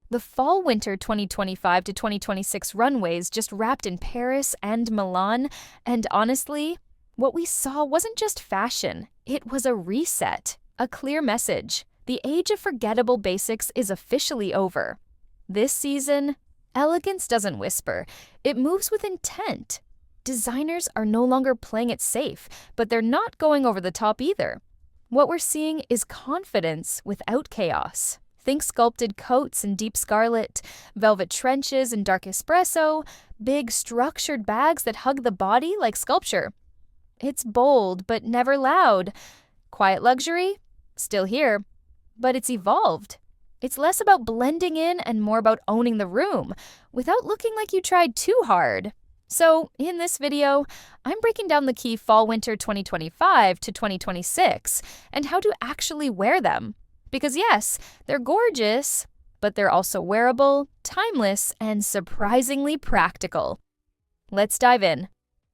The fall-winter 2025 to 2026 runways just wrapped in Paris and Milan, and honestly, what we saw wasn't just fashion, it was a reset, a clear message. The age of forgettable basics is officially over. This season, elegance doesn't whisper, it moves with intent. Designers are no longer playing it safe, but they're not going over the top either. What we're seeing is confidence without chaos. Think sculpted coats in deep scarlet, velvet trenches in dark espresso, big structured bags that hug the body like sculpture. It's bold, but never loud. Quiet luxury? Still here. But it's evolved. It's less about blending in and more about owning the room, without looking like you tried too hard. So, in this video, I'm breaking down the key fall-winter 2025 to 2026 and how to actually wear them. Because yes, they're gorgeous, but they're also wearable, timeless, and surprisingly practical. Let's dive in.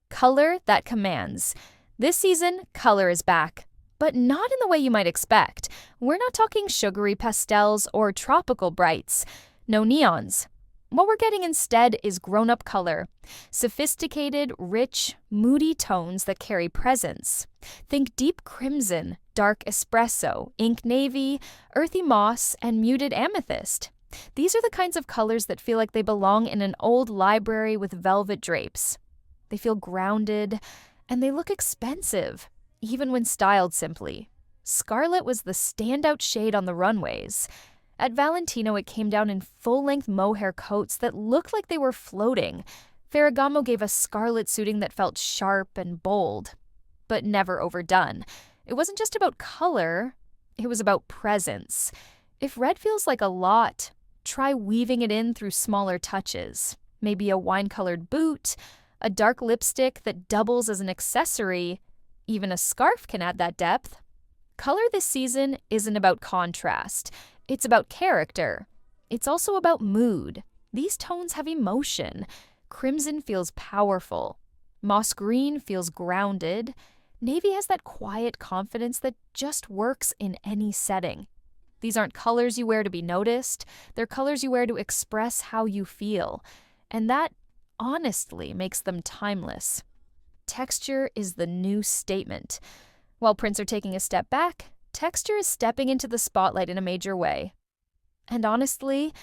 Color that commands. This season, color is back. But not in the way you might expect. We're not talking sugary pastels or tropical brights. No neons. What we're getting instead is grown-up color. Sophisticated, rich, moody tones that carry presence. Think deep crimson, dark espresso, ink navy, earthy moss, and muted amethyst. These are the kinds of colors that feel like they belong in an old library with velvet drapes. They feel grounded, and they look expensive, even when styled simply. Scarlet was the standout shade on the runways. At Valentino, it came down in full-length mohair coats that looked like they were floating. Ferragamo gave us scarlet suiting that felt sharp and bold, but never overdone. It wasn't just about color, it was about presence. If red feels like a lot, try weaving it in through smaller touches. Maybe a wine-colored boot, a dark lipstick that doubles as an accessory. Even a scarf can add that depth. Color this season isn't about contrast. It's about character. It's also about mood. These tones have emotion. Crimson feels powerful. Moss green feels grounded. Navy has that quiet confidence that just works in any setting. These aren't colors you wear to be noticed. They're colors you wear to express how you feel. And that, honestly, makes them timeless. Texture is the new statement. While prints are taking a step back, texture is stepping into the spotlight in a major way. And honestly,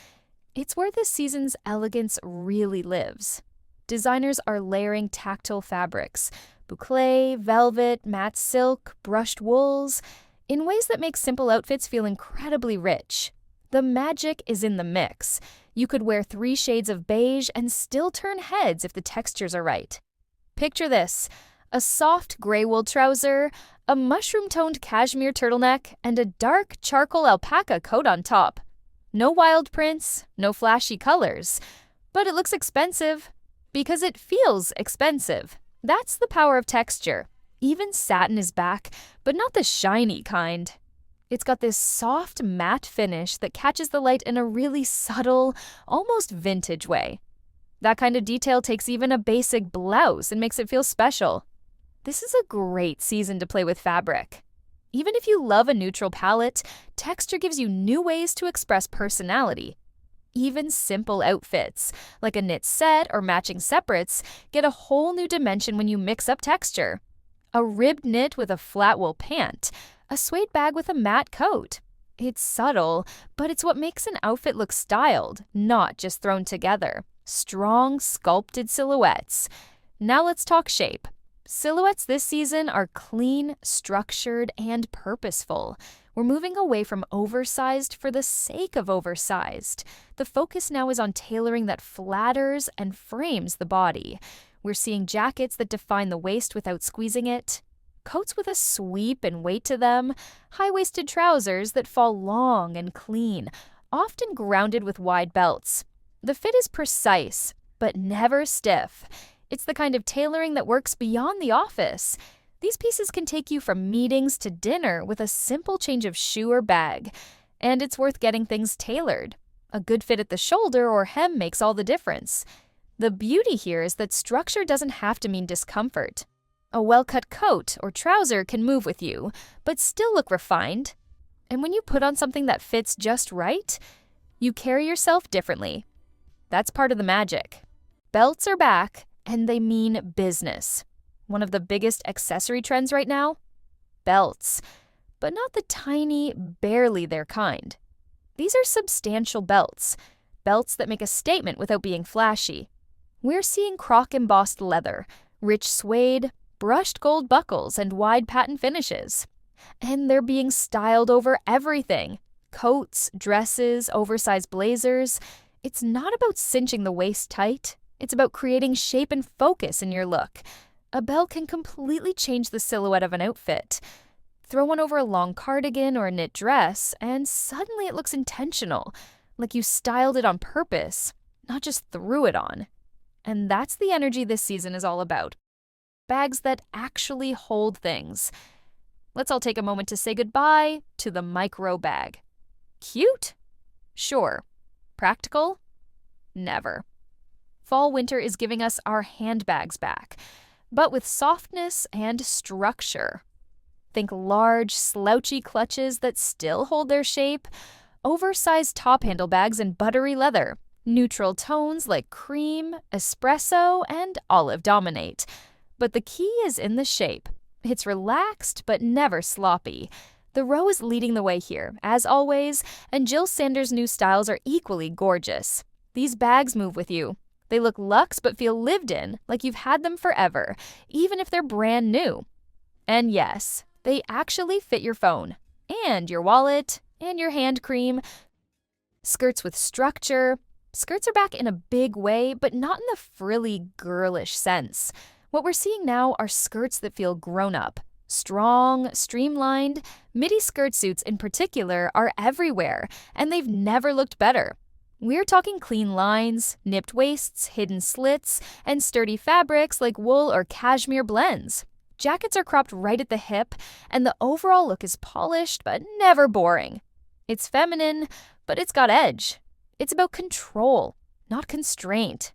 it's where this season's elegance really lives. Designers are layering tactile fabrics, boucle, velvet, matte silk, brushed wools, in ways that make simple outfits feel incredibly rich. The magic is in the mix. You could wear 3 shades of beige and still turn heads if the textures are right. Picture this: a soft gray wool trouser, a mushroom-toned cashmere turtleneck, and a dark charcoal alpaca coat on top. No wild prints, no flashy colors. But it looks expensive because it feels expensive. That's the power of texture. Even satin is back, but not the shiny kind. It's got this soft matte finish that catches the light in a really subtle, almost vintage way. That kind of detail takes even a basic blouse and makes it feel special. This is a great season to play with fabric. Even if you love a neutral palette, texture gives you new ways to express personality. Even simple outfits, like a knit set or matching separates, get a whole new dimension when you mix up texture. A ribbed knit with a flat wool pant, a suede bag with a matte coat. It's subtle, but it's what makes an outfit look styled, not just thrown together. Strong, sculpted silhouettes. Now let's talk shape. Silhouettes this season are clean, structured, and purposeful. We're moving away from oversized for the sake of oversized. The focus now is on tailoring that flatters and frames the body. We're seeing jackets that define the waist without squeezing it, coats with a sweep and weight to them, high-waisted trousers that fall long and clean, often grounded with wide belts. The fit is precise, but never stiff. It's the kind of tailoring that works beyond the office. These pieces can take you from meetings to dinner with a simple change of shoe or bag. And it's worth getting things tailored. A good fit at the shoulder or hem makes all the difference. The beauty here is that structure doesn't have to mean discomfort. A well-cut coat or trouser can move with you, but still look refined. And when you put on something that fits just right, You carry yourself differently. That's part of the magic. Belts are back, and they mean business. One of the biggest accessory trends right now? Belts. But not the tiny, barely their kind. These are substantial belts. Belts that make a statement without being flashy. We're seeing croc-embossed leather, rich suede, brushed gold buckles, and wide patent finishes. And they're being styled over everything. Coats, dresses, oversized blazers. It's not about cinching the waist tight. It's about creating shape and focus in your look. A belt can completely change the silhouette of an outfit. Throw one over a long cardigan or a knit dress, and suddenly it looks intentional, like you styled it on purpose, not just threw it on. And that's the energy this season is all about. Bags that actually hold things. Let's all take a moment to say goodbye to the micro bag. Cute? Sure. Practical? Never. Fall/winter is giving us our handbags back, but with softness and structure. Think large, slouchy clutches that still hold their shape, oversized top handle bags in buttery leather, neutral tones like cream, espresso, and olive dominate. But the key is in the shape. It's relaxed but never sloppy. The Row is leading the way here, as always, and Jill Sanders' new styles are equally gorgeous. These bags move with you. They look luxe but feel lived in, like you've had them forever, even if they're brand new. And yes, they actually fit your phone, and your wallet, and your hand cream. Skirts with structure. Skirts are back in a big way, but not in the frilly, girlish sense. What we're seeing now are skirts that feel grown-up. Strong, streamlined, midi skirt suits in particular are everywhere, and they've never looked better. We're talking clean lines, nipped waists, hidden slits, and sturdy fabrics like wool or cashmere blends. Jackets are cropped right at the hip, and the overall look is polished but never boring. It's feminine, but it's got edge. It's about control, not constraint.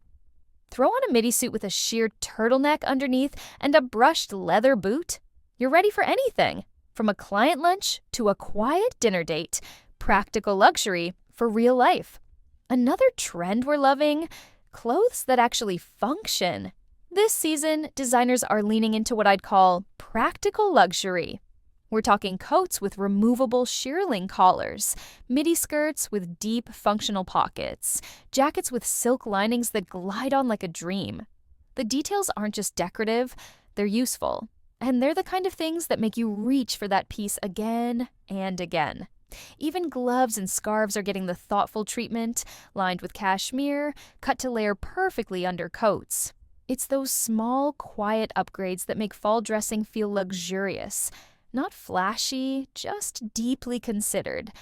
Throw on a midi suit with a sheer turtleneck underneath and a brushed leather boot. You're ready for anything, from a client lunch to a quiet dinner date. Practical luxury for real life. Another trend we're loving, clothes that actually function. This season, designers are leaning into what I'd call practical luxury. We're talking coats with removable shearling collars, midi skirts with deep functional pockets, jackets with silk linings that glide on like a dream. The details aren't just decorative, they're useful. And they're the kind of things that make you reach for that piece again and again. Even gloves and scarves are getting the thoughtful treatment, lined with cashmere, cut to layer perfectly under coats. It's those small, quiet upgrades that make fall dressing feel luxurious. Not flashy, just deeply considered.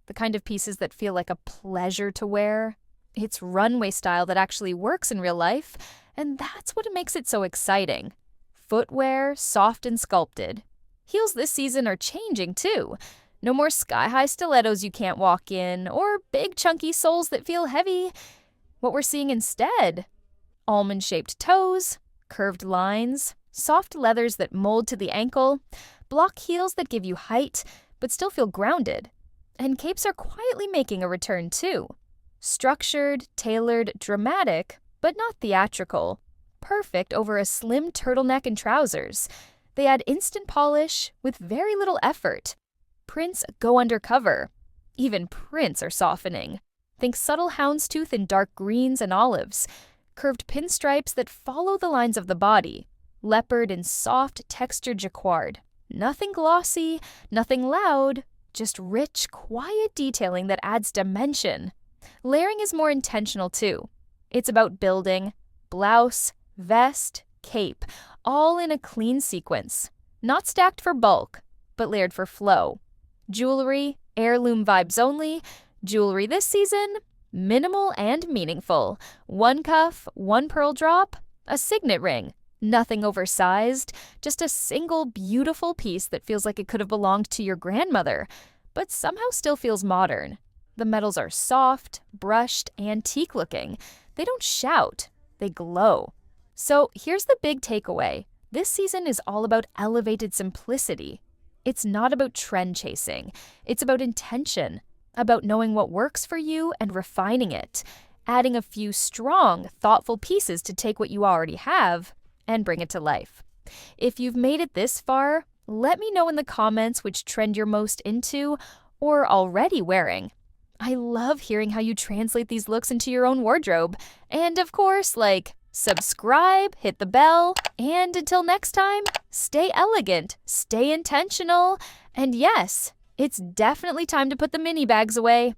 The kind of pieces that feel like a pleasure to wear. It's runway style that actually works in real life, and that's what makes it so exciting. Footwear, soft and sculpted. Heels this season are changing too. No more sky-high stilettos you can't walk in, or big chunky soles that feel heavy. What we're seeing instead? Almond-shaped toes, curved lines, soft leathers that mold to the ankle, block heels that give you height but still feel grounded. And capes are quietly making a return too. Structured, tailored, dramatic, but not theatrical. Perfect over a slim turtleneck and trousers. They add instant polish with very little effort. Prints go undercover. Even prints are softening. Think subtle houndstooth in dark greens and olives. Curved pinstripes that follow the lines of the body. Leopard in soft, textured jacquard. Nothing glossy, nothing loud, just rich, quiet detailing that adds dimension. Layering is more intentional too. It's about building. Blouse, vest, cape, all in a clean sequence. Not stacked for bulk, but layered for flow. Jewelry, heirloom vibes only. Jewelry this season, minimal and meaningful. One cuff, one pearl drop, a signet ring. Nothing oversized, just a single beautiful piece that feels like it could have belonged to your grandmother, but somehow still feels modern. The metals are soft, brushed, antique-looking. They don't shout, they glow. So here's the big takeaway. This season is all about elevated simplicity. It's not about trend chasing. It's about intention. about knowing what works for you and refining it, adding a few strong, thoughtful pieces to take what you already have and bring it to life. If you've made it this far, let me know in the comments which trend you're most into or already wearing. I love hearing how you translate these looks into your own wardrobe. And of course, subscribe, hit the bell, and until next time, stay elegant, stay intentional, and yes, it's definitely time to put the mini bags away.